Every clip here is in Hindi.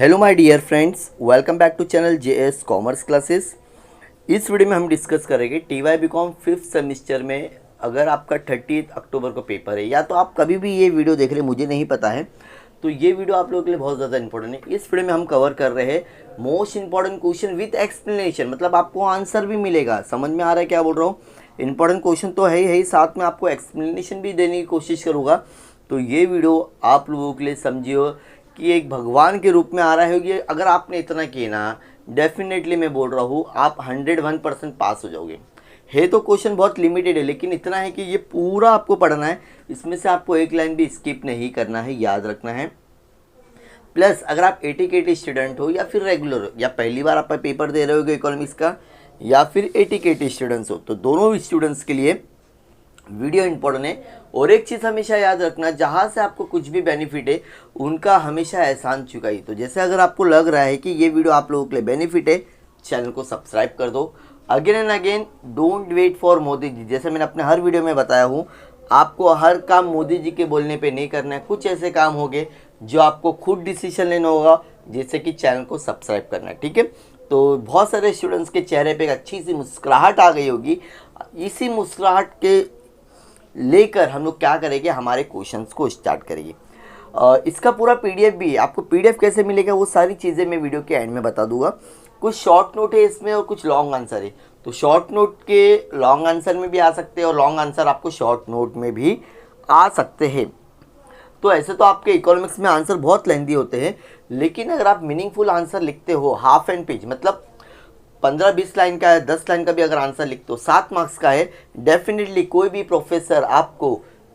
Hello my dear friends, welcome back to channel JS commerce classes. इस वीडियो में हम डिस्कस करेंगे टीवाई बीकॉम फिफ्थ सेमिस्टर में अगर आपका 30 अक्टूबर को पेपर है या तो आप कभी भी ये वीडियो देख रहे हैं, मुझे नहीं पता है, तो ये वीडियो आप लोगों के लिए बहुत ज़्यादा इंपॉर्टेंट है। इस वीडियो में हम कवर कर रहे हैं most important question with explanation, मतलब आपको आंसर भी मिलेगा। समझ में आ रहा है क्या बोल रहा हूँ? इंपॉर्टेंट क्वेश्चन तो है ही, साथ में आपको एक्सप्लेनेशन भी देने की कोशिश करूँगा। तो ये वीडियो आप लोगों के लिए समझिए कि एक भगवान के रूप में आ रहा है। ये अगर आपने इतना किया ना, डेफिनेटली मैं बोल रहा हूँ आप 101% पास हो जाओगे। है तो क्वेश्चन बहुत लिमिटेड है, लेकिन इतना है कि ये पूरा आपको पढ़ना है, इसमें से आपको एक लाइन भी स्किप नहीं करना है, याद रखना है। प्लस अगर आप एटीकेटी स्टूडेंट हो या फिर रेगुलर हो या पहली बार आप पेपर दे रहे हो इकोनॉमिक्स का या फिर एटीकेटी स्टूडेंट्स हो, तो दोनों स्टूडेंट्स के लिए वीडियो इंपॉर्टेंट है। और एक चीज़ हमेशा याद रखना, जहाँ से आपको कुछ भी बेनिफिट है उनका हमेशा एहसान चुकाई। तो जैसे अगर आपको लग रहा है कि ये वीडियो आप लोगों के लिए बेनिफिट है, चैनल को सब्सक्राइब कर दो। Again and again don't wait for Modi ji. जैसे मैंने अपने हर वीडियो में बताया हूँ, आपको हर काम मोदी जी के बोलने पे नहीं करना है। कुछ ऐसे काम होंगे जो आपको खुद डिसीजन लेना होगा, जैसे कि चैनल को सब्सक्राइब करना है, ठीक है। तो बहुत सारे स्टूडेंट्स के चेहरे पे एक अच्छी सी मुस्कुराहट आ गई होगी। इसी मुस्कुराहट के लेकर हम लोग क्या करेंगे, हमारे क्वेश्चंस को स्टार्ट करेंगे। इसका पूरा पीडीएफ भी, आपको पीडीएफ कैसे मिलेगा वो सारी चीज़ें मैं वीडियो के एंड में बता दूंगा। कुछ शॉर्ट नोट है इसमें और कुछ लॉन्ग आंसर है, तो शॉर्ट नोट के लॉन्ग आंसर में भी आ सकते हैं और लॉन्ग आंसर आपको शॉर्ट नोट में भी आ सकते हैं। तो ऐसे तो आपके इकोनॉमिक्स में आंसर बहुत लेंदी होते हैं, लेकिन अगर आप मीनिंगफुल आंसर लिखते हो, हाफ एंड पेज मतलब 15-20 लाइन का है, 10 लाइन का भी अगर आंसर लिखते हो, 7 मार्क्स का है, डेफिनेटली कोई भी प्रोफेसर आपको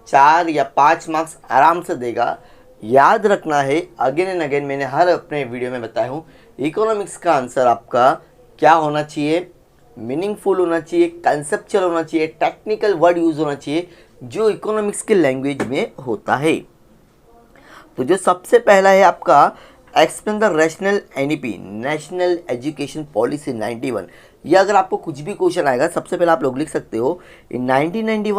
4 या 5 मार्क्स आराम से देगा। याद रखना है, अगेन एंड अगेन मैंने हर अपने वीडियो में बताया हूँ, इकोनॉमिक्स का आंसर आपका क्या होना चाहिए, मीनिंगफुल होना चाहिए, कंसेप्चुअल होना चाहिए, टेक्निकल वर्ड यूज होना चाहिए जो इकोनॉमिक्स के लैंग्वेज में होता है। तो जो सबसे पहला है आपका explain the rational NEP, national education policy 91। ये अगर आपको कुछ भी क्वेश्चन आएगा, सबसे पहले आप लोग लिख सकते हो इन 1990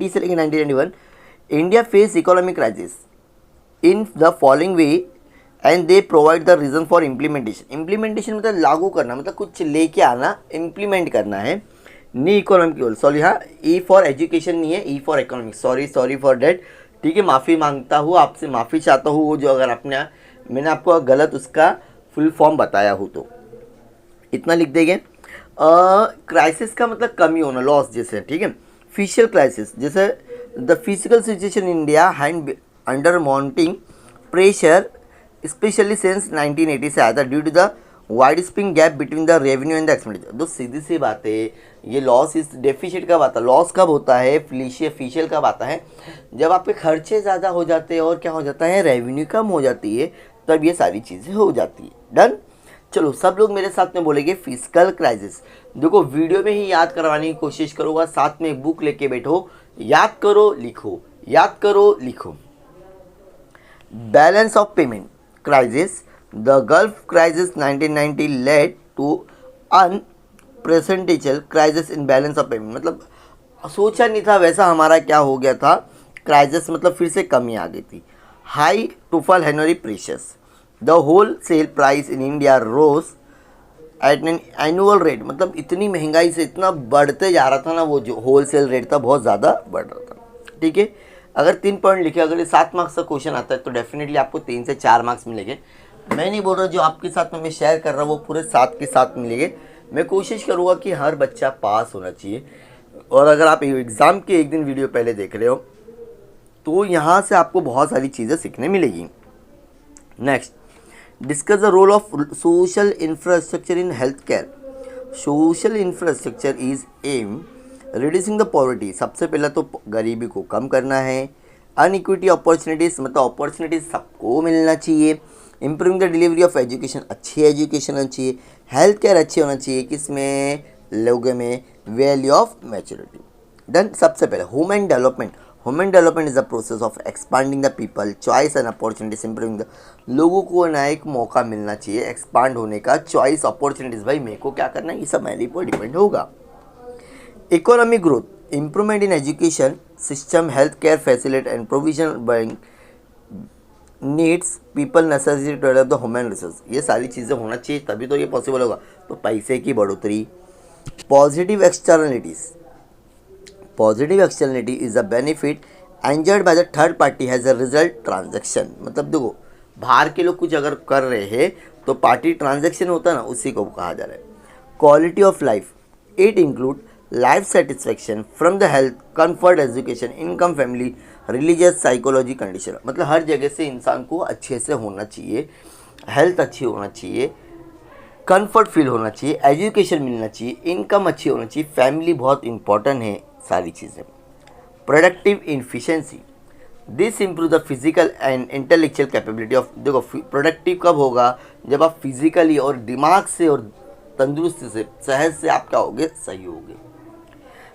से लेकर 1991 India face economic crisis in the following way and they provide the reason for implementation. Implementation मतलब लागू करना, मतलब कुछ लेके आना, इम्प्लीमेंट करना है। नी इकोनॉमिक, सॉरी हाँ, ई फॉर एजुकेशन नहीं है, E for economic, sorry for date, ठीक है। माफ़ी मांगता हूँ, आपसे माफ़ी चाहता हूँ वो जो अगर मैंने आपको गलत उसका फुल फॉर्म बताया हो, तो इतना लिख देंगे। क्राइसिस का मतलब कमी होना, लॉस जैसे, ठीक है। फिशियल क्राइसिस जैसे the physical situation in India hand under mounting pressure specially since 1980 से आया था due to the wide spring gap between the revenue and the expenditure. तो सीधी सी बात है, ये लॉस इस डेफिशिट कब आता है, लॉस कब होता है, फिशियल कब आता है, जब आपके खर्चे ज़्यादा हो जाते हैं और क्या हो जाता है, रेवेन्यू कम हो जाती है, तब ये सारी चीज़ें हो जाती है। डन। चलो सब लोग मेरे साथ में बोलेंगे फिजिकल क्राइसिस। देखो वीडियो में ही याद करवाने की कोशिश करूँगा, साथ में एक बुक लेके बैठो, याद करो लिखो, याद करो लिखो। Balance of payment crisis, the gulf crisis 1990 led to unprecedented crisis in balance of payment. मतलब सोचा नहीं था वैसा हमारा क्या हो गया था, क्राइसिस मतलब फिर से कमी आ गई थी। हाई टूफल हेनरी pressures, the wholesale price in India rose at an annual rate, मतलब इतनी महंगाई से इतना बढ़ते जा रहा था ना, वो जो होल सेल रेट था बहुत ज़्यादा बढ़ रहा था, ठीक है। अगर 3 पॉइंट लिखे, अगर ये 7 मार्क्स का क्वेश्चन आता है तो डेफिनेटली आपको 3 से 4 मार्क्स मिलेंगे। मैं नहीं बोल रहा जो आपके साथ में मैं शेयर कर रहा हूँ वो पूरे 7 के 7 मिलेंगे। मैं कोशिश करूँगा कि हर बच्चा पास होना चाहिए। और अगर आप एग्ज़ाम के एक दिन वीडियो पहले देख रहे हो तो यहाँ से आपको बहुत सारी चीज़ें सीखने मिलेगी। Next, discuss the role of social infrastructure in health care. Social infrastructure is aim reducing the poverty. सबसे पहले तो गरीबी को कम करना है। अनइक्विटी अपॉर्चुनिटीज़, मतलब अपॉर्चुनिटीज़ सबको मिलना चाहिए। Improving the delivery of education, अच्छी एजुकेशन होनी चाहिए। हेल्थ केयर अच्छी होना चाहिए, किसमें, लोगों में। Value of maturity. देन सबसे पहले human development. Human development is the process of expanding the people choice and opportunities improving the. लोगों को ना एक मौका मिलना चाहिए एक्सपांड होने का, चॉइस अपॉर्चुनिटीज़, भाई मेरे को क्या करना है, ये सब मेरे पर डिपेंड होगा। Economic growth, improvement in education system, health care facility and provision buying needs people necessity to develop the human resource, ये सारी चीज़ें होना चाहिए तभी तो ये पॉसिबल होगा। तो पैसे की बढ़ोतरी। Positive externalities, positive externality is a benefit enjoyed by the third party has a result transaction. मतलब देखो बाहर के लोग कुछ अगर कर रहे हैं तो पार्टी ट्रांजैक्शन होता है ना, उसी को कहा जा रहा है। Quality of life, it include life satisfaction from the health, comfort, education, income, family, religious, psychology, condition. मतलब हर जगह से इंसान को अच्छे से होना चाहिए, हेल्थ अच्छी होना चाहिए, कंफर्ट फील होना चाहिए, एजुकेशन मिलना चाहिए, इनकम अच्छी होना चाहिए, फैमिली बहुत इंपॉर्टेंट है, सारी चीज़ें। Productive efficiency, this improve the physical and intellectual capability of. देखो प्रोडक्टिव कब होगा, जब आप फिजिकली और दिमाग से और तंदुरुस्ती से, सेहत से आप क्या होगे, सही होगे।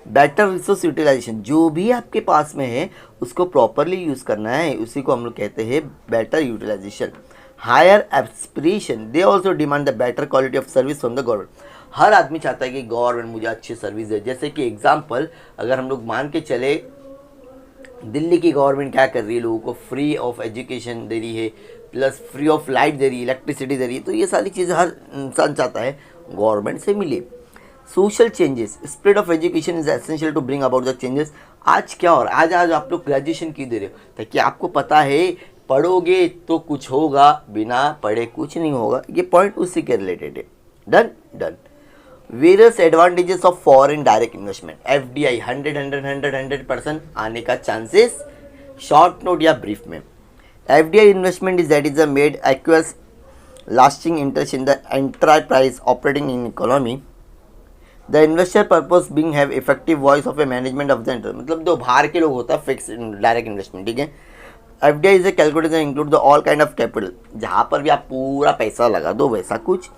बेटर रिसोर्स यूटिलाइजेशन, जो भी आपके पास में है उसको प्रॉपरली यूज़ करना है, उसी को हम लोग कहते हैं better utilization. Higher aspiration, they also demand the better quality of service from the government. हर आदमी चाहता है कि गवर्नमेंट मुझे अच्छी सर्विस दे। जैसे कि एग्जाम्पल अगर हम लोग मान के चले, दिल्ली की गवर्नमेंट क्या कर रही है, लोगों को फ्री ऑफ एजुकेशन दे रही है, प्लस फ्री ऑफ लाइट दे रही है, इलेक्ट्रिसिटी दे रही है। तो ये सारी चीज़ें हर इंसान चाहता है गवर्नमेंट से मिले। Social changes, spread of education is essential to bring about the changes. आज क्या हो रहा है, आज आप लोग ग्रेजुएशन क्यों दे रहे हो, ताकि आपको पता है पढ़ोगे तो कुछ होगा, बिना पढ़े कुछ नहीं होगा। ये पॉइंट उसी के रिलेटेड है। Done done. Various advantages of foreign direct investment, FDI 100% आने का चांसेस। शॉर्ट नोट या ब्रीफ में, FDI investment is that is a made acquires lasting interest in the enterprise operating in economy. The investor purpose being have effective voice of a management of the inter. मतलब दो बाहर के लोग होता है फिक्स डायरेक्ट इन्वेस्टमेंट, ठीक है। FDI is a calculation include the all kind of capital, जहाँ पर भी आप पूरा पैसा लगा दो वैसा कुछ।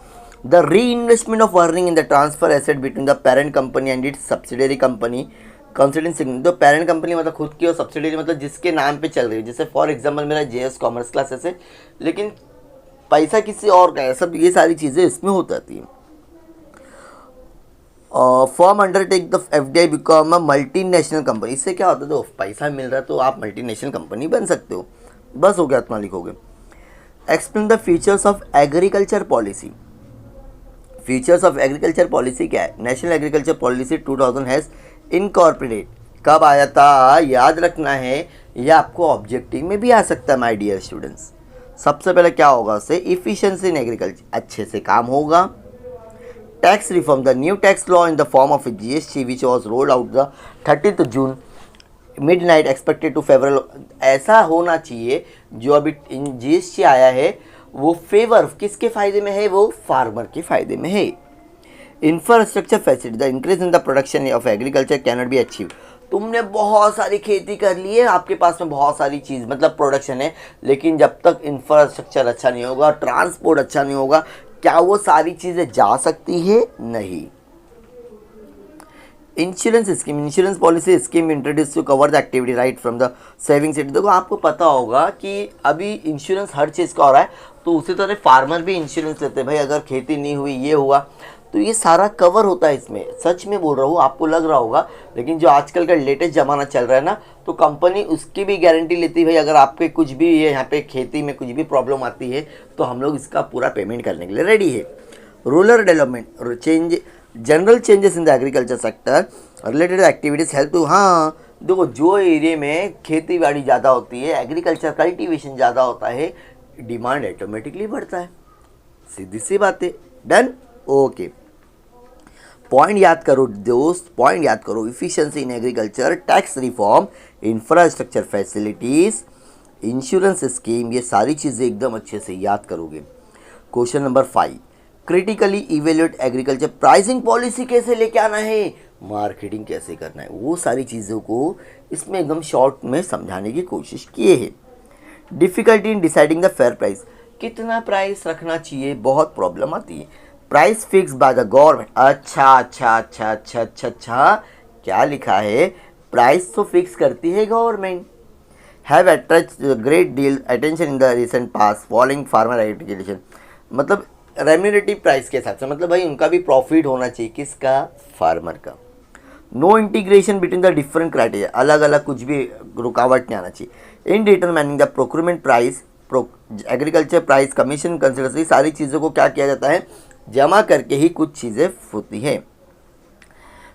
द री investment of earning in the transfer asset between the parent company and it's subsidiary company considering significant. तो पेरेंट कंपनी मतलब खुद की और सब्सिडरी मतलब जिसके नाम पे चल रही है। जैसे फॉर एग्जांपल मेरा जेएस कॉमर्स क्लासेस है, लेकिन पैसा किसी और का है, सब ये सारी चीज़ें इसमें हो जाती हैं। Form undertake the FDI become a multinational company. इससे क्या होता है, तो पैसा मिल रहा है तो आप मल्टीनेशनल कंपनी बन सकते हो, बस हो गया, इतना लिखोगे। Explain the features of agriculture policy. Features of agriculture policy क्या है, national agriculture policy 2000 has incorporate. कब आया था याद रखना है, यह आपको ऑब्जेक्टिव में भी आ सकता है माय डियर स्टूडेंट्स। सबसे पहले क्या होगा उससे, इफिशिएंसी इन एग्रीकल्चर, अच्छे से काम होगा। Tax reform, the new tax law in the form of GST which was rolled out the 30th June midnight expected to favourable. ऐसा होना चाहिए जो अभी जीएसटी आया है वो फेवर किसके फ़ायदे में है, वो फार्मर के फ़ायदे में है। Infrastructure facility, the increase in the production of agriculture can not be achieve. तुमने बहुत सारी खेती कर ली है, आपके पास में बहुत सारी चीज़ मतलब प्रोडक्शन है, लेकिन जब तक इंफ्रास्ट्रक्चर अच्छा नहीं होगा, ट्रांसपोर्ट अच्छा नहीं होगा, क्या वो सारी चीज़ें जा सकती है, नहीं। Insurance scheme, insurance policy scheme introduce to cover the activity right from the saving set. देखो आपको पता होगा कि अभी इंश्योरेंस हर चीज़ का हो रहा है, तो उसी तरह फार्मर भी इंश्योरेंस लेते हैं। भाई अगर खेती नहीं हुई, ये हुआ, तो ये सारा कवर होता है इसमें। सच में बोल रहा हूँ, आपको लग रहा होगा, लेकिन जो आजकल का लेटेस्ट ज़माना चल रहा है ना, तो कंपनी उसकी भी गारंटी लेती है, भाई अगर आपके कुछ भी ये यहाँ पे खेती में कुछ भी प्रॉब्लम आती है तो हम लोग इसका पूरा पेमेंट करने के लिए रेडी है। Rural development, change, general changes in the agriculture sector related activities help to. हाँ देखो, जो एरिया में खेती बाड़ी ज़्यादा होती है, एग्रीकल्चर कल्टीवेशन ज़्यादा होता है, डिमांड ऑटोमेटिकली बढ़ता है, सीधी सी बात है। Done, okay. पॉइंट याद करो दोस्त, पॉइंट याद करो, efficiency in agriculture, tax reform, infrastructure facilities, insurance scheme, ये सारी चीज़ें एकदम अच्छे से याद करोगे। Question number 5, critically evaluate agriculture, pricing policy कैसे लेके आना है, मार्केटिंग कैसे करना है, वो सारी चीज़ों को इसमें एकदम शॉर्ट में समझाने की कोशिश किए हैं। Difficulty in deciding the fair price, कितना प्राइस रखना चाहिए, बहुत प्रॉब्लम आती है। Price fix by the government, अच्छा, क्या लिखा है, प्राइस तो फिक्स करती है government. Have attract great deal attention in the recent pass following farmer agriculture, मतलब रेम्यूनेटिव प्राइस के हिसाब से, मतलब भाई उनका भी प्रॉफिट होना चाहिए, किसका, फार्मर का। No integration between the different criteria, अलग अलग कुछ भी रुकावट नहीं आना चाहिए। In determining the procurement price agriculture price commission consideration, सारी चीज़ों को क्या किया जाता है, जमा करके ही कुछ चीज़ें होती हैं।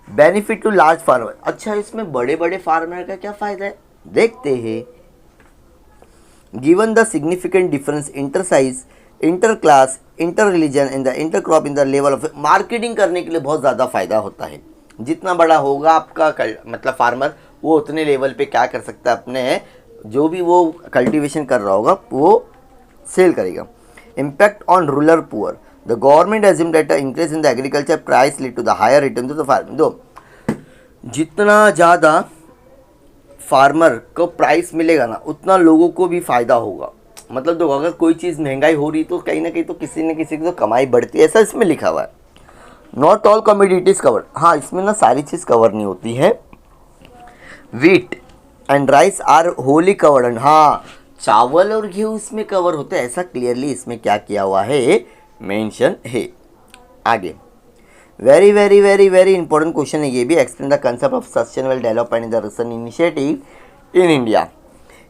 बेनिफिट टू लार्ज फार्मर, अच्छा इसमें बड़े बड़े फार्मर का क्या फ़ायदा है, देखते हैं। Given the significant difference inter size, inter class, inter religion in the inter crop in the level of, marketing करने के लिए बहुत ज़्यादा फ़ायदा होता है। जितना बड़ा होगा आपका मतलब फार्मर, वो उतने लेवल पे क्या कर सकता है, अपने जो भी वो कल्टीवेशन कर रहा होगा वो सेल करेगा। Impact on rural poor, the government assume that increase in the agriculture price lead to the higher return to the farm. दो, जितना ज़्यादा फार्मर को प्राइस मिलेगा ना, उतना लोगों को भी फ़ायदा होगा। मतलब तो अगर कोई चीज़ महंगाई हो रही तो कहीं ना कहीं तो किसी न किसी की तो कमाई बढ़ती है, ऐसा इसमें लिखा हुआ है। नॉट ऑल कमोडिटीज़ कवर्ड, हाँ इसमें ना सारी चीज़ कवर नहीं होती है। Wheat and rice are wholly covered and, हाँ चावल और गेहूँ इसमें कवर होते हैं, ऐसा क्लियरली इसमें क्या किया हुआ है, मेंशन है। आगे very very very very important question है ये भी। Explain the concept of sustainable development in the recent initiative in India.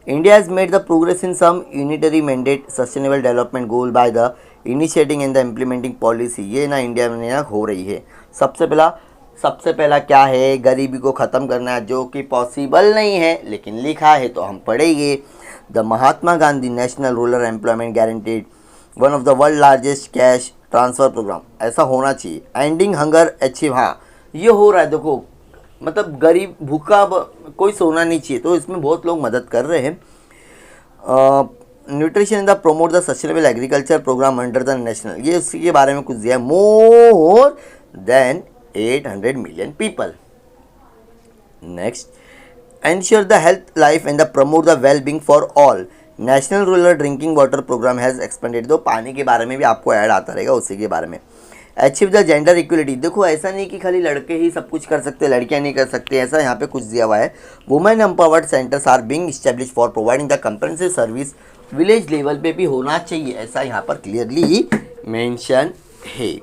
India has made the progress in some unitary mandate sustainable development goal by the initiating and the implementing policy, ये ना इंडिया में ना हो रही है। सबसे पहला क्या है, गरीबी को ख़त्म करना है, जो कि पॉसिबल नहीं है लेकिन लिखा है तो हम पढ़ेंगे। The Mahatma Gandhi national rural employment guaranteed, one of the world largest cash transfer programme, ऐसा होना चाहिए। एंडिंग हंगर अचीव, हाँ ये हो रहा है। देखो मतलब गरीब भूखा कोई सोना नहीं चाहिए, तो इसमें बहुत लोग मदद कर रहे हैं। Nutrition in the promote the sustainable agriculture programme under the national, ये उसी के बारे में कुछ दिया है। More than 800 million people. Next, ensure the health life and the promote the well being for all, national rural drinking water programme has expanded. तो पानी के बारे में भी आपको ऐड आता रहेगा उसी के बारे में। अचीव द जेंडर इक्वलिटी, देखो ऐसा नहीं कि खाली लड़के ही सब कुछ कर सकते, लड़कियां नहीं कर सकते, ऐसा यहाँ पे कुछ दिया हुआ है। Women empowered centres are being established for providing the comprehensive service, village level पे भी होना चाहिए, ऐसा यहाँ पर क्लियरली मेंशन है।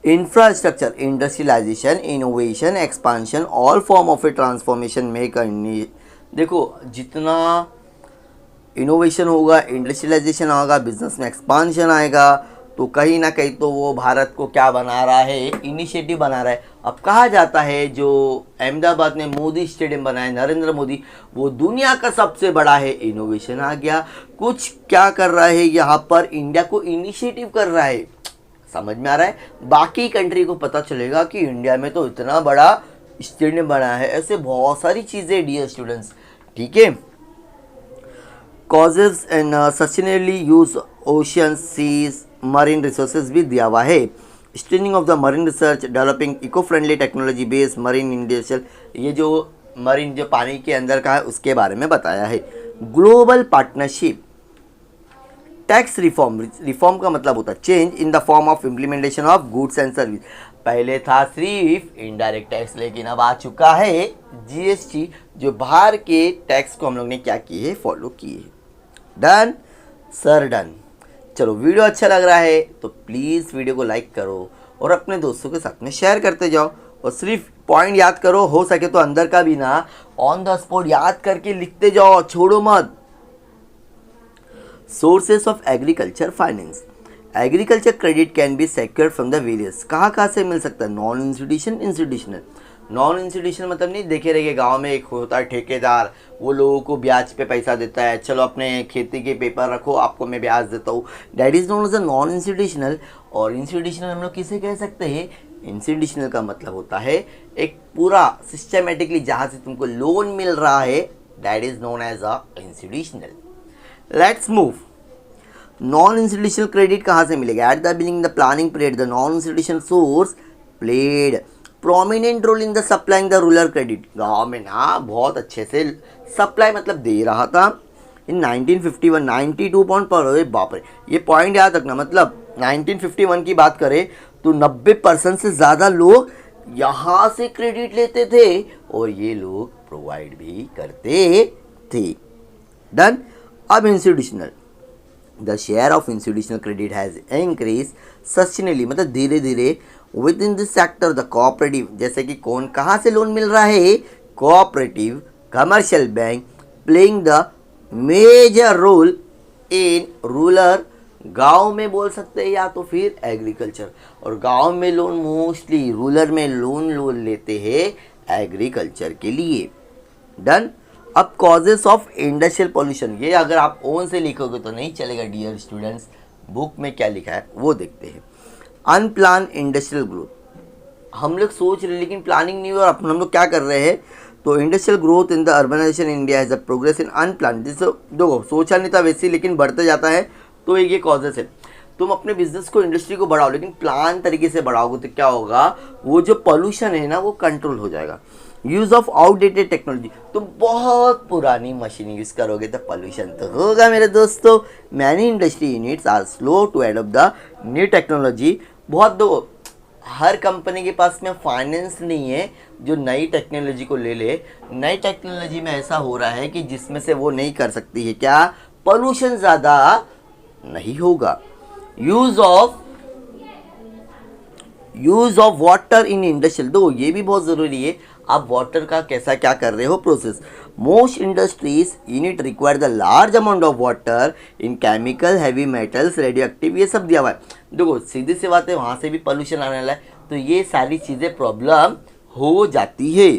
Infrastructure, industrialisation, innovation, expansion, all form of a transformation make a, देखो जितना इनोवेशन होगा, इंडस्ट्रियलाइजेशन होगा, बिजनेस में एक्सपांशन आएगा, तो कहीं ना कहीं तो वो भारत को क्या बना रहा है, इनिशिएटिव बना रहा है। अब कहा जाता है जो अहमदाबाद में मोदी स्टेडियम बना है नरेंद्र मोदी, वो दुनिया का सबसे बड़ा है। इनोवेशन आ गया, कुछ क्या कर रहा है यहाँ पर, इंडिया को इनिशिएटिव कर रहा है, समझ में आ रहा है। बाकी कंट्री को पता चलेगा कि इंडिया में तो इतना बड़ा स्टेडियम बना है। ऐसे बहुत सारी चीज़ें डियर स्टूडेंट्स, ठीक है। Causes and sustainably use ocean seas marine resources भी दिया हुआ है। Strengthening of the marine research, developing eco friendly technology based marine industrial, ये जो मरीन जो पानी के अंदर का है उसके बारे में बताया है। ग्लोबल पार्टनरशिप, टैक्स रिफॉर्म का मतलब होता है change in the form of implementation of goods and service. पहले था सिर्फ इनडायरेक्ट टैक्स, लेकिन अब आ चुका है जीएसटी, जो बाहर के टैक्स को हम लोग ने क्या किए है, फॉलो किए। Done sir, done. चलो वीडियो अच्छा लग रहा है तो प्लीज़ वीडियो को लाइक करो और अपने दोस्तों के साथ में शेयर करते जाओ, और सिर्फ पॉइंट याद करो, हो सके तो अंदर का भी ना ऑन द स्पॉट याद करके लिखते जाओ, छोड़ो मत। Sources of agriculture finance, agriculture credit can be secured from the various, कहाँ से मिल सकता है, नॉन इंस्टीट्यूशनल। नॉन इंस्टीट्यूशनल मतलब नहीं, देखे रहिए गांव में एक होता है ठेकेदार, वो लोगों को ब्याज पे पैसा देता है, चलो अपने खेती के पेपर रखो, आपको मैं ब्याज देता हूँ, that is known as a non institutional. और इंस्टीट्यूशनल हम लोग किसे कह सकते हैं, इंस्टीट्यूशनल का मतलब होता है एक पूरा सिस्टमेटिकली जहाँ से तुमको लोन मिल रहा है, that is known as a institutional. Let's move. Non institutional credit कहाँ से मिलेगा, at the beginning the planning period the non institutional source played prominent role in the supplying the rural credit. गाँव में ना बहुत अच्छे से सप्लाई मतलब दे रहा था। इन 1951 92 पॉइंट पर, बाप रे, ये पॉइंट याद रखना, मतलब 1951 की बात करें तो 90% से ज़्यादा लोग यहाँ से क्रेडिट लेते थे और ये लोग प्रोवाइड भी करते थे। डन। अब institutional, the share of institutional credit has increase sustainably, मतलब धीरे धीरे within this sector the cooperative, जैसे कि कौन कहाँ से लोन मिल रहा है, cooperative, commercial bank, playing the major role in rural, गांव में बोल सकते हैं या तो फिर एग्रीकल्चर, और गांव में लोन मोस्टली, रूरल में लोन लेते हैं एग्रीकल्चर के लिए। डन। अब कॉजेस ऑफ इंडस्ट्रियल पोल्यूशन, ये अगर आप ओन से लिखोगे तो नहीं चलेगा डियर स्टूडेंट्स, बुक में क्या लिखा है वो देखते हैं। अनप्लान इंडस्ट्रियल ग्रोथ, हम लोग सोच रहे लेकिन प्लानिंग नहीं हुआ, और हम लोग क्या कर रहे हैं, तो industrial growth in the urbanisation India has a progress in unplanned, जैसे देखो सोचा नहीं था वैसे लेकिन बढ़ते जाता है, तो ये कॉजेस है। तुम अपने बिजनेस को, इंडस्ट्री को बढ़ाओ लेकिन प्लान तरीके से बढ़ाओगे तो क्या होगा, वो जो पोल्यूशन है ना वो कंट्रोल हो जाएगा। यूज ऑफ आउटडेटेड टेक्नोलॉजी, तुम बहुत पुरानी मशीन यूज करोगे तो पोल्यूशन तो होगा मेरे दोस्तों। Many industry units are slow to adopt the new technology, बहुत दो, हर कंपनी के पास में फाइनेंस नहीं है जो नई टेक्नोलॉजी को ले ले। नई टेक्नोलॉजी में ऐसा हो रहा है कि जिसमें से वो नहीं कर सकती है क्या, पोल्यूशन ज़्यादा नहीं होगा। Use of water in industrial, दो ये भी बहुत ज़रूरी है, आप वाटर का कैसा क्या कर रहे हो process. Most industries unit require the large amount of water in chemical, heavy metals, radio active, ये सब दिया हुआ है। देखो सीधी सी बात है, वहाँ से भी पोल्यूशन आने वाला है, तो ये सारी चीज़ें प्रॉब्लम हो जाती है।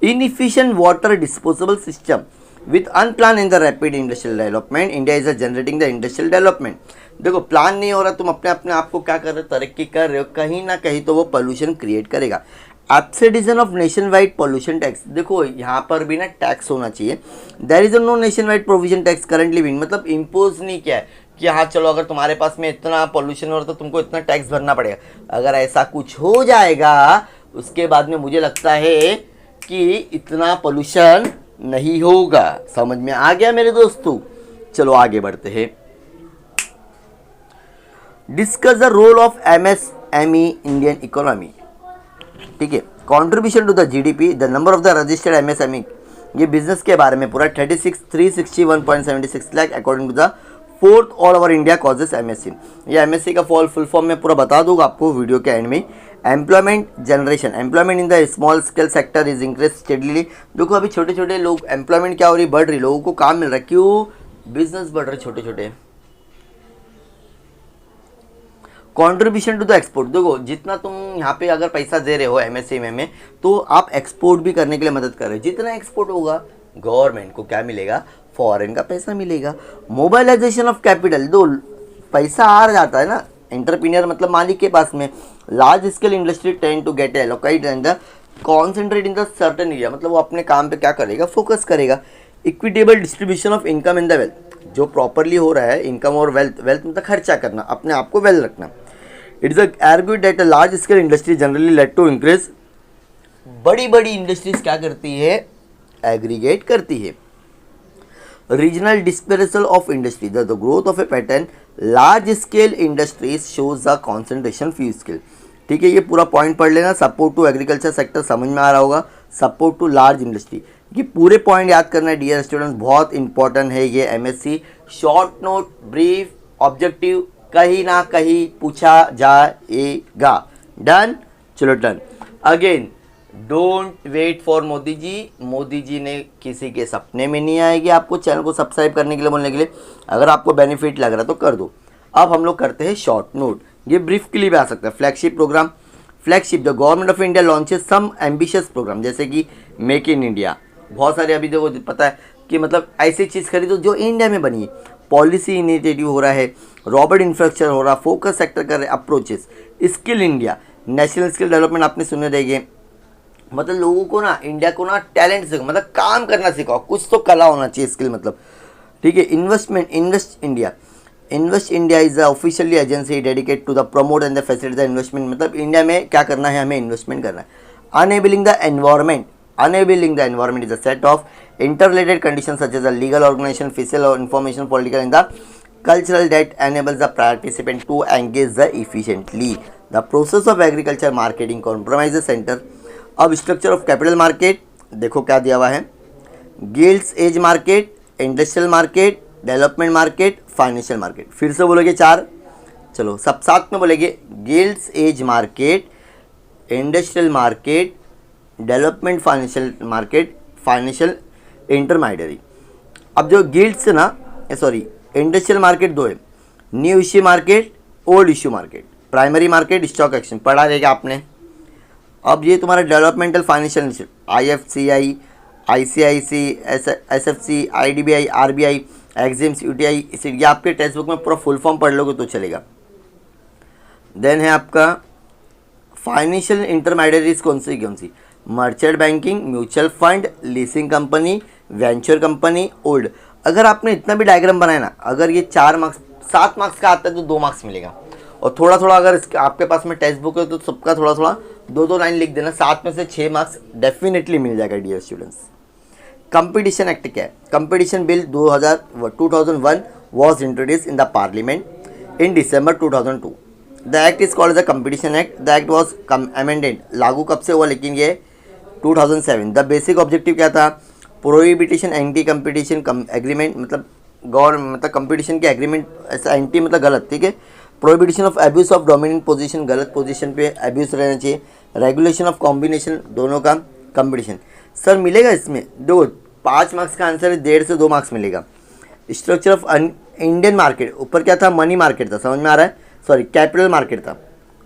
Inefficient water disposable system with unplanned in the rapid industrial development, India is generating the industrial development. देखो प्लान नहीं हो रहा, तुम अपने आप को क्या कर रहे हो, तरक्की कर रहे हो, कहीं ना कहीं तो वो पोल्यूशन क्रिएट करेगा। Absurdism of nationwide pollution tax, देखो यहाँ पर भी ना टैक्स होना चाहिए। There is no nationwide provision tax currently been, मतलब इम्पोज नहीं किया है कि हाँ चलो अगर तुम्हारे पास में इतना पोल्यूशन हो रहा तो तुमको इतना टैक्स भरना पड़ेगा। अगर ऐसा कुछ हो जाएगा उसके बाद में मुझे लगता है कि इतना पोल्यूशन नहीं होगा। समझ में आ गया मेरे दोस्तों, चलो आगे बढ़ते हैं। Discuss the role of MSME Indian economy, ठीक है। Contribution to the GDP, the number of the registered MSME, ये बिजनेस के बारे में पूरा 36176 lakh according to the fourth all over India causes MSC. ये एमएससी का फुल फॉर्म में पूरा बता दूंगा आपको वीडियो के एंड में। Employment generation, employment in the small scale sector is increase steadily. देखो अभी छोटे छोटे लोग, एम्प्लॉयमेंट क्या हो रही, बढ़ रही, लोगों को काम मिल रहा है, क्यों, बिजनेस बढ़ रहे छोटे छोटे। कॉन्ट्रीब्यूशन टू द एक्सपोर्ट, देखो जितना तुम यहाँ पे अगर पैसा दे रहे हो एमएसएमई में तो आप एक्सपोर्ट भी करने के लिए मदद कर रहे हो। जितना एक्सपोर्ट होगा गवर्नमेंट को क्या मिलेगा, फॉरेन का पैसा मिलेगा। मोबाइलाइजेशन ऑफ कैपिटल, दो पैसा आ जाता है ना एंटरप्रेन्योर मतलब मालिक के पास में। Large scale industry tend to get allocated and concentrate in the certain area, मतलब वो अपने काम पे क्या करेगा, फोकस करेगा। Equitable distribution of income in the wealth, जो प्रॉपरली हो रहा है इनकम और वेल्थ मतलब खर्चा करना, अपने आप को वेल रखना। It is argued that a large scale industry generally led to increase, बड़ी बड़ी इंडस्ट्रीज क्या करती है, एग्रीगेट करती है। Regional dispersal of industry, the growth of a pattern large scale industries shows the concentration few scale, ठीक है। ये पूरा पॉइंट पढ़ लेना। सपोर्ट टू एग्रीकल्चर सेक्टर समझ में आ रहा होगा, सपोर्ट टू लार्ज इंडस्ट्री, ये पूरे पॉइंट याद करना है डियर स्टूडेंट्स, बहुत इंपॉर्टेंट है ये MSC. Short note, brief, objective कहीं ना कहीं पूछा जाएगा। डन, चलो done. Again don't wait for Modi ji, Modi ji ने किसी के सपने में नहीं आएगी आपको चैनल को सब्सक्राइब करने के लिए, बोलने के लिए। अगर आपको बेनिफिट लग रहा है तो कर दो। अब हम लोग करते हैं शॉर्ट नोट, ये ब्रीफ के लिए भी आ सकता है। Flagship programme, flagship the government of India launches some ambitious programme, जैसे कि मेक इन इंडिया, बहुत सारे अभी देखो पता है कि मतलब ऐसी चीज़ खरीदो जो इंडिया में बनी है। पॉलिसी इनिशिएटिव हो रहा है, रॉबर्ट इंफ्रास्ट्रक्चर हो रहा, फोकस सेक्टर कर रहे approaches. Skill India, national skill development आपने सुने रहेंगे, मतलब लोगों को ना, इंडिया को ना टैलेंट सिखाओ, मतलब काम करना सिखाओ, कुछ तो कला होना चाहिए स्किल मतलब, ठीक है। Investment, invest India, invest India is the officially agency dedicate to the promote and the facilitate the investment, मतलब इंडिया में क्या करना है, हमें इन्वेस्टमेंट करना है। Enabling the environment, enabling the environment is a set of interrelated conditions such as a legal organization, physical or information, political and the cultural that enables the participant to engage the efficiently. The process of agriculture marketing compromises center. अब स्ट्रक्चर ऑफ कैपिटल मार्केट देखो क्या दिया हुआ है, गिल्ड्स एज market, industrial market, development market, financial market. फिर से बोलोगे चार, चलो सब साथ में बोलेंगे। गिल्ड्स एज market, industrial market, development financial market, financial intermediary. अब जो गिल्ड्स ना, सॉरी, इंडस्ट्रियल मार्केट दो है, new issue market, old issue market, primary market, stock exchange पढ़ा रहेगा आपने। अब ये तुम्हारा developmental financial institute, IFCI, ICIC, SFC, IDBI, RBI, एग्जिम्स, UTI, ये आपके टेक्स्ट बुक में पूरा फुल फॉर्म पढ़ लोगे तो चलेगा। देन है आपका फाइनेंशियल इंटरमीडियरीज, कौन सी, merchant banking, mutual fund, leasing company, venture company, old. अगर आपने इतना भी डायग्राम बनाया ना, अगर ये 4 मार्क्स 7 मार्क्स का आता है तो 2 मार्क्स मिलेगा। और थोड़ा थोड़ा अगर आपके पास में टेक्स्ट बुक है तो सबका थोड़ा थोड़ा 2-2 लाइन लिख देना, 7 में से 6 मार्क्स डेफिनेटली मिल जाएगा डियर स्टूडेंट्स। कंपटीशन एक्ट क्या है? Competition bill 2001 was introduce in the parliament in December 2002। The act is called the competition act. The act was amended, लागू कब से हुआ लेकिन ये 2007। द बेसिक ऑब्जेक्टिव क्या था? प्रोहिबिशन एंटी कंपटीशन एग्रीमेंट, मतलब मतलब कंपटीशन के एग्रीमेंट, ऐसा एंटी मतलब गलत, ठीक है। Prohibition of abuse of dominant position, गलत पोजीशन पे एब्यूज रहना चाहिए। रेगुलेशन ऑफ कॉम्बिनेशन, दोनों का कंपटीशन। सर मिलेगा इसमें 5 मार्क्स का आंसर है, 1.5 से 2 मार्क्स मिलेगा। स्ट्रक्चर ऑफ इंडियन मार्केट, ऊपर क्या था? मनी मार्केट था, समझ में आ रहा है, सॉरी कैपिटल मार्केट था।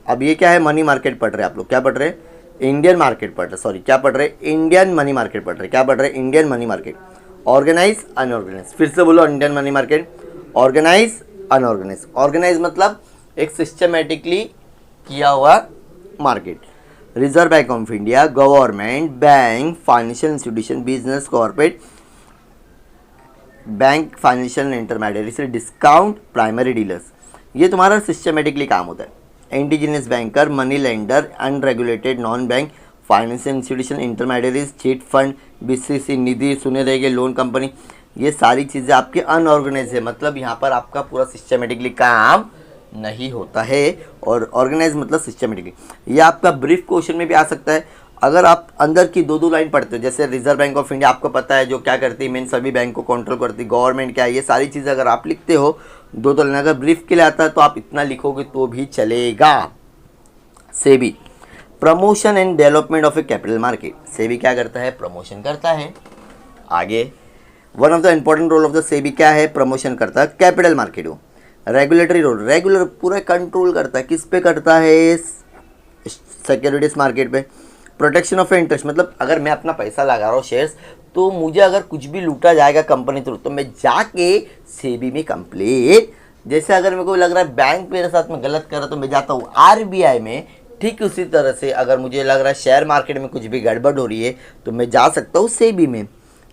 अब ये क्या है? मनी मार्केट पढ़ रहे हैं आप लोग, क्या पढ़ रहे हैं? इंडियन मार्केट पढ़ रहे, सॉरी क्या पढ़ रहे? इंडियन मनी मार्केट पढ़ रहे, क्या पढ़ रहे? Indian money market. Organise, unorganise, फिर से बोलो, Indian money market, organise, unorganise. Organise मतलब एक सिस्टमेटिकली किया हुआ market. Reserve bank of India, government, bank, financial institution, business, corporate, bank, financial intermediary से डिस्काउंट, प्राइमरी डीलर्स, ये तुम्हारा सिस्टमेटिकली काम होता है। Indigenous banker, money lender, unregulated non bank, financial institution, intermediaries, chit fund, BCC, nidhi, सुने रहेंगे, लोन कंपनी, ये सारी चीज़ें आपके अनऑर्गेनाइज है, मतलब यहाँ पर आपका पूरा सिस्टमेटिकली काम नहीं होता है। और ऑर्गेनाइज मतलब सिस्टमेटिकली। ये आपका ब्रीफ क्वेश्चन में भी आ सकता है अगर आप अंदर की 2-2 लाइन पढ़ते हो। जैसे रिजर्व बैंक ऑफ इंडिया आपको पता है जो क्या करती है, मेन सभी बैंक को कंट्रोल करती है, गवर्नमेंट क्या है, ये सारी चीज़ें अगर आप लिखते हो 2-2 लाइन, अगर ब्रीफ के लिए आता है तो आप इतना लिखोगे तो भी चलेगा। SEBI, promotion and development of a capital market. SEBI क्या करता है? प्रमोशन करता है। आगे one of the important role of the SEBI क्या है? प्रमोशन करता है कैपिटल मार्केट को। रेगुलेटरी रोल, रेगुलर पूरा कंट्रोल करता है, किस पे करता है? सिक्योरिटीज मार्केट पे। प्रोटेक्शन ऑफ इंटरेस्ट, मतलब अगर मैं अपना पैसा लगा रहा हूँ शेयर्स, तो मुझे अगर कुछ भी लूटा जाएगा कंपनी थ्रू तो मैं जाके सेबी में कंप्लेन, जैसे अगर मेरे को लग रहा है बैंक मेरे साथ में गलत कर रहा है तो मैं जाता हूँ RBI में, ठीक उसी तरह से अगर मुझे लग रहा है शेयर मार्केट में कुछ भी गड़बड़ हो रही है तो मैं जा सकता हूँ सेबी में।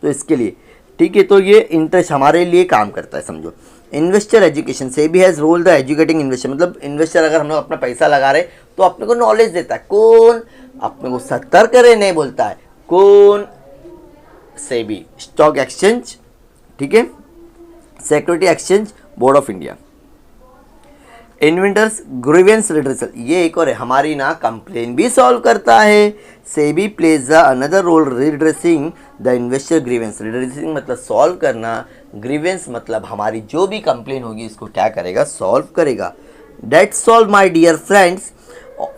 तो इसके लिए ठीक है, तो ये इंटरेस्ट हमारे लिए काम करता है, समझो। Investor education, SEBI has role the educating investor, मतलब इन्वेस्टर अगर हम लोग अपना पैसा लगा रहे तो अपने को नॉलेज देता है। कौन? अपने को सतर्क रहने बोलता है। कौन? सेबी। स्टॉक एक्सचेंज, ठीक है, security exchange, board of India. Inventors grievance redressal, ये एक और है, हमारी ना कंप्लेन भी सॉल्व करता है। SEBI plays the another role redressing the investor grievance. Redressing मतलब सॉल्व करना, ग्रीवेंस मतलब हमारी जो भी कंप्लेन होगी इसको क्या करेगा? सॉल्व करेगा। That's all my dear friends,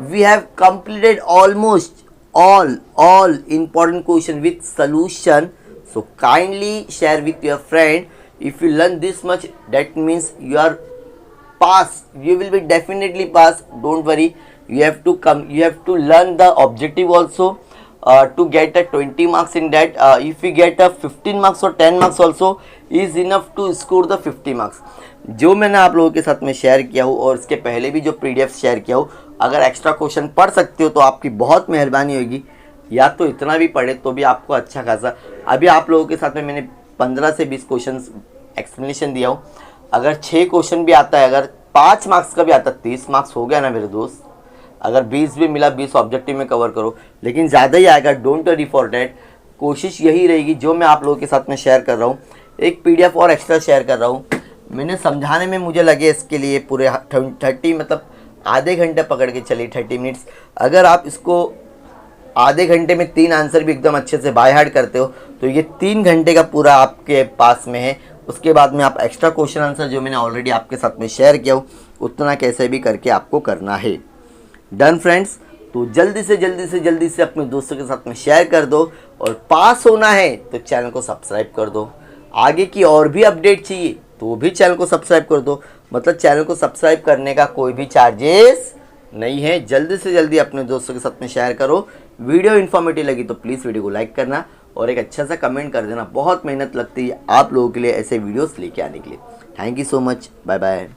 we have completed almost all important question with solution. So kindly share with your friend. If you learn this much, that means you are pass, you will be definitely pass. Don't worry, you have to come, you have to learn the objective also to get a 20 marks in that. If you get a 15 marks or 10 marks also is enough to score the 50 marks. जो मैंने आप लोगों के साथ में शेयर किया हूँ और इसके पहले भी जो PDF शेयर किया हूँ, अगर एक्स्ट्रा क्वेश्चन पढ़ सकते हो तो आपकी बहुत मेहरबानी होगी, या तो इतना भी पढ़े तो भी आपको अच्छा खासा। अभी आप लोगों के साथ में मैंने 15 से 20 क्वेश्चन एक्सप्लेनेशन दिया हूँ। अगर 6 क्वेश्चन भी आता है, अगर 5 मार्क्स का भी आता है, 30 मार्क्स हो गया ना मेरे दोस्त। अगर 20 भी मिला, 20 ऑब्जेक्टिव में कवर करो, लेकिन ज़्यादा ही आएगा, डोंट वरी फॉर डैट। कोशिश यही रहेगी जो मैं आप लोगों के साथ में शेयर कर रहा हूँ, एक PDF और एक्स्ट्रा शेयर कर रहा हूँ। मैंने समझाने में मुझे लगे इसके लिए पूरे 30 मतलब आधे घंटे पकड़ के चलिए 30 मिनट्स। अगर आप इसको आधे घंटे में 3 आंसर भी एकदम अच्छे से बाय हार्ट करते हो तो ये 3 घंटे का पूरा आपके पास में है। उसके बाद में आप एक्स्ट्रा क्वेश्चन आंसर जो मैंने ऑलरेडी आपके साथ में शेयर किया हो उतना कैसे भी करके आपको करना है। डन फ्रेंड्स, तो जल्दी से अपने दोस्तों के साथ में शेयर कर दो। और पास होना है तो चैनल को सब्सक्राइब कर दो। आगे की और भी अपडेट चाहिए तो भी चैनल को सब्सक्राइब कर दो। मतलब चैनल को सब्सक्राइब करने का कोई भी चार्जेस नहीं है। जल्दी से जल्दी अपने दोस्तों के साथ में शेयर करो। वीडियो इन्फॉर्मेटिव लगी तो प्लीज़ वीडियो को लाइक करना और एक अच्छा सा कमेंट कर देना। बहुत मेहनत लगती है आप लोगों के लिए ऐसे वीडियोस लेके आने के लिए। Thank you so much. Bye bye.